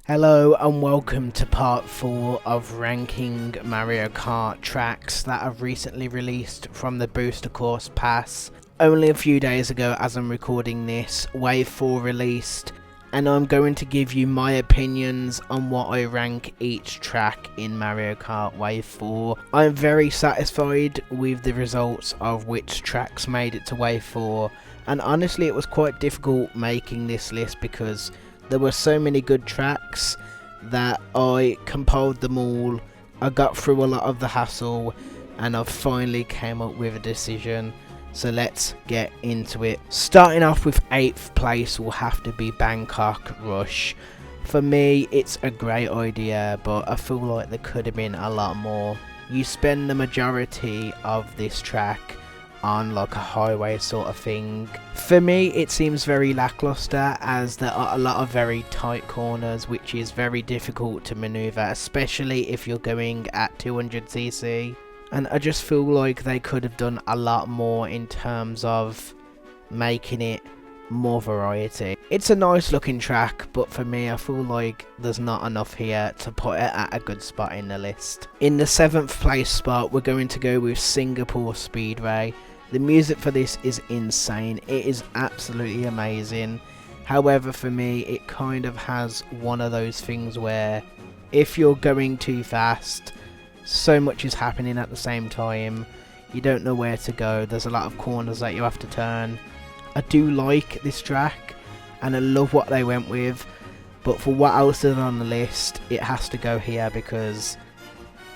Hello and welcome to part 4 of ranking Mario Kart tracks that have recently released from the Booster Course Pass. Only a few days ago as I'm recording this, Wave 4 released, and I'm going to give you my opinions on what I rank each track in Mario Kart Wave 4. I'm very satisfied with the results of which tracks made it to Wave 4, and honestly it was quite difficult making this list because there were so many good tracks that I compiled them all. I got through a lot of the hassle and I finally came up with a decision. So let's get into it. Starting off with 8th place will have to be Bangkok Rush. For me, it's a great idea, but I feel like there could have been a lot more. You spend the majority of this track on like a highway sort of thing. For me it seems very lackluster as there are a lot of very tight corners which is very difficult to maneuver, especially if you're going at 200cc, and I just feel like they could have done a lot more in terms of making it more variety. It's a nice looking track, but for me I feel like there's not enough here to put it at a good spot in the list. In the 7th place spot we're going to go with Singapore Speedway. The music for this is insane, it is absolutely amazing. However, for me it kind of has one of those things where if you're going too fast, so much is happening at the same time, you don't know where to go, there's a lot of corners that you have to turn. I do like this track and I love what they went with, but for what else is on the list it has to go here because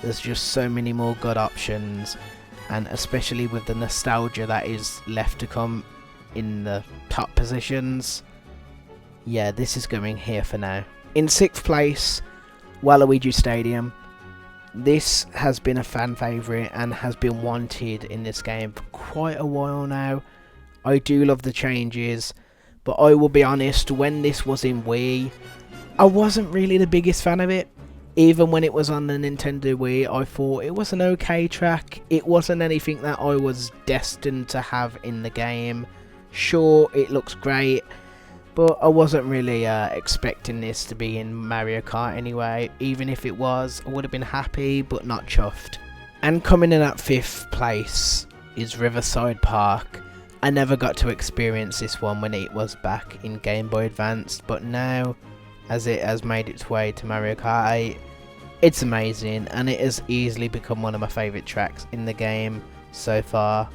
there's just so many more good options, and especially with the nostalgia that is left to come in the top positions. Yeah, this is going here for now. In 6th place, Waluigi Stadium. This has been a fan favourite and has been wanted in this game for quite a while now. I do love the changes, but I will be honest, when this was in Wii, I wasn't really the biggest fan of it. Even when it was on the Nintendo Wii, I thought it was an okay track. It wasn't anything that I was destined to have in the game. Sure, it looks great, but I wasn't really expecting this to be in Mario Kart anyway. Even if it was, I would have been happy, but not chuffed. And coming in at 5th place is Riverside Park. I never got to experience this one when it was back in Game Boy Advance, but now, as it has made its way to Mario Kart 8, it's amazing and it has easily become one of my favourite tracks in the game so far.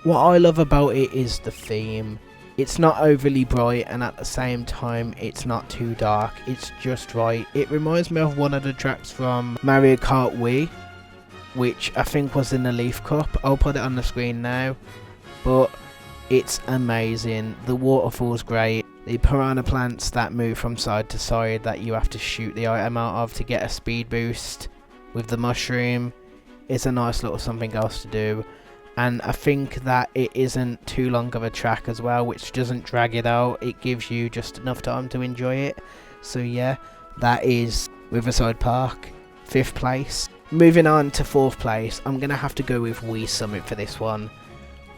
What I love about it is the theme. It's not overly bright and at the same time it's not too dark, it's just right. It reminds me of one of the tracks from Mario Kart Wii, which I think was in the Leaf Cup. I'll put it on the screen now, but it's amazing. The waterfall's great. The piranha plants that move from side to side that you have to shoot the item out of to get a speed boost with the mushroom is a nice little something else to do. And I think that it isn't too long of a track as well, which doesn't drag it out. It gives you just enough time to enjoy it. So yeah, that is Riverside Park, 5th place. Moving on to 4th place, I'm going to have to go with Wii Summit for this one.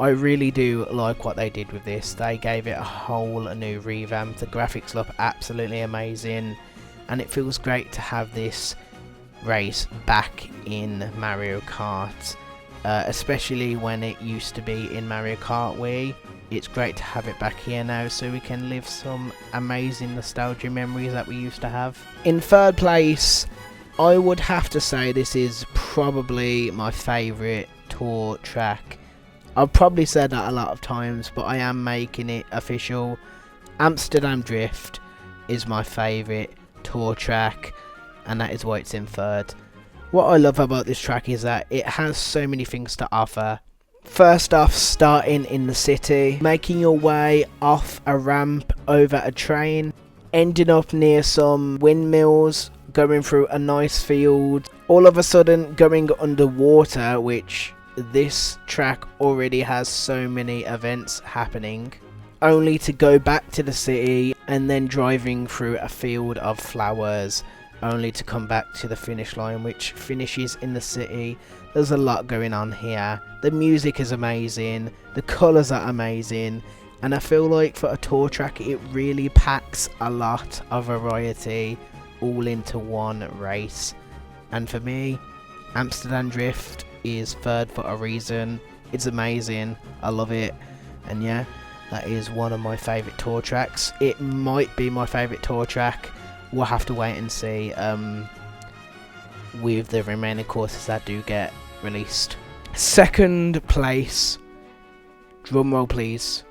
I really do like what they did with this. They gave it a whole new revamp. The graphics look absolutely amazing and it feels great to have this race back in Mario Kart, especially when it used to be in Mario Kart Wii. It's great to have it back here now so we can live some amazing nostalgia memories that we used to have. In 3rd place, I would have to say this is probably my favourite tour track. I've probably said that a lot of times, but I am making it official. Amsterdam Drift is my favourite tour track, and that is why it's in 3rd. What I love about this track is that it has so many things to offer. First off, starting in the city, making your way off a ramp over a train, ending up near some windmills, going through a nice field, all of a sudden going underwater, which this track already has so many events happening, only to go back to the city and then driving through a field of flowers, only to come back to the finish line, which finishes in the city. There's a lot going on here. The music is amazing, the colours are amazing, and I feel like for a tour track it really packs a lot of variety all into one race. And for me, Amsterdam Drift is third for a reason. It's amazing, I love it, and yeah, that is one of my favourite tour tracks. It might be my favourite tour track. We'll have to wait and see with the remaining courses that do get released. Second place, drum roll please.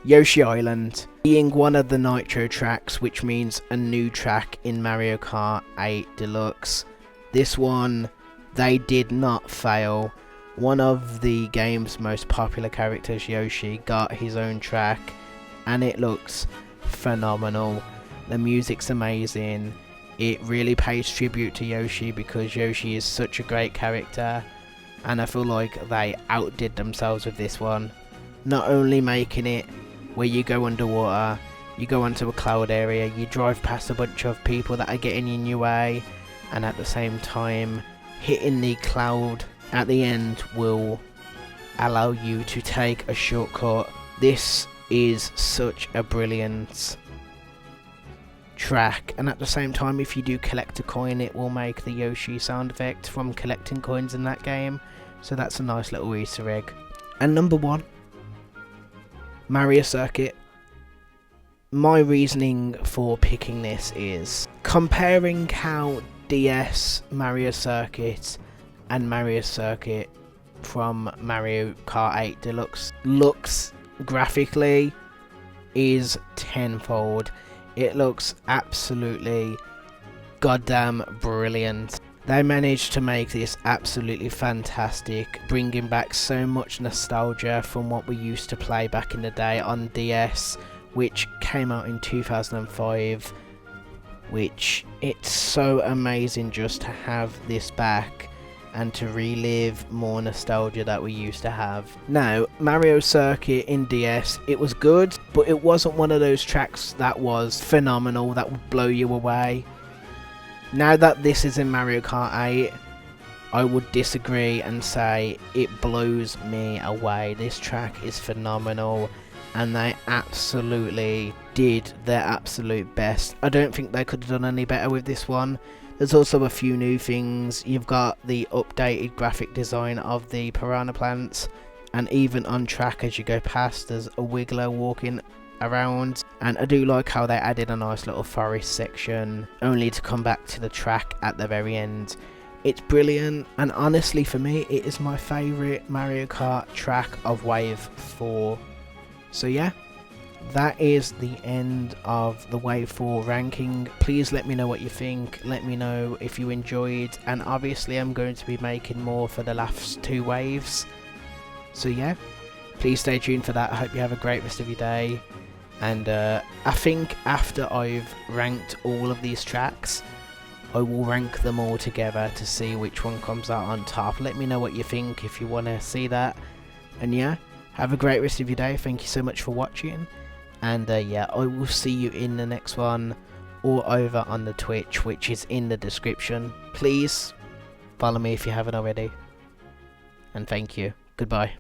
Yoshi Island, being one of the Nitro tracks, which means a new track in Mario Kart 8 Deluxe. This one, they did not fail. One of the game's most popular characters, Yoshi, got his own track, and it looks phenomenal. The music's amazing. It really pays tribute to Yoshi because Yoshi is such a great character, and I feel like they outdid themselves with this one. Not only making it where you go underwater, you go onto a cloud area, you drive past a bunch of people that are getting in your way, and at the same time hitting the cloud at the end will allow you to take a shortcut. This is such a brilliant track, and at the same time, if you do collect a coin, it will make the Yoshi sound effect from collecting coins in that game, so that's a nice little Easter egg. And number one, Mario Circuit. My reasoning for picking this is comparing how DS Mario Circuit and Mario Circuit from Mario Kart 8 Deluxe looks graphically is tenfold. It looks absolutely goddamn brilliant. They managed to make this absolutely fantastic, bringing back so much nostalgia from what we used to play back in the day on DS, which came out in 2005, which it's so amazing just to have this back and to relive more nostalgia that we used to have. Now, Mario Circuit in DS, it was good, but it wasn't one of those tracks that was phenomenal, that would blow you away. Now that this is in Mario Kart 8, I would disagree and say it blows me away. This track is phenomenal, and they absolutely did their absolute best. I don't think they could have done any better with this one. There's also a few new things. You've got the updated graphic design of the piranha plants, and even on track as you go past there's a wiggler walking around, and I do like how they added a nice little forest section only to come back to the track at the very end. It's brilliant, and honestly for me it is my favourite Mario Kart track of Wave 4. So yeah, that is the end of the Wave 4 ranking. Please let me know what you think, let me know if you enjoyed, and obviously I'm going to be making more for the last two waves. So yeah, please stay tuned for that. I hope you have a great rest of your day. And I think after I've ranked all of these tracks, I will rank them all together to see which one comes out on top. Let me know what you think if you want to see that. And yeah, have a great rest of your day. Thank you so much for watching. And yeah, I will see you in the next one, or over on the Twitch, which is in the description. Please follow me if you haven't already. And thank you. Goodbye.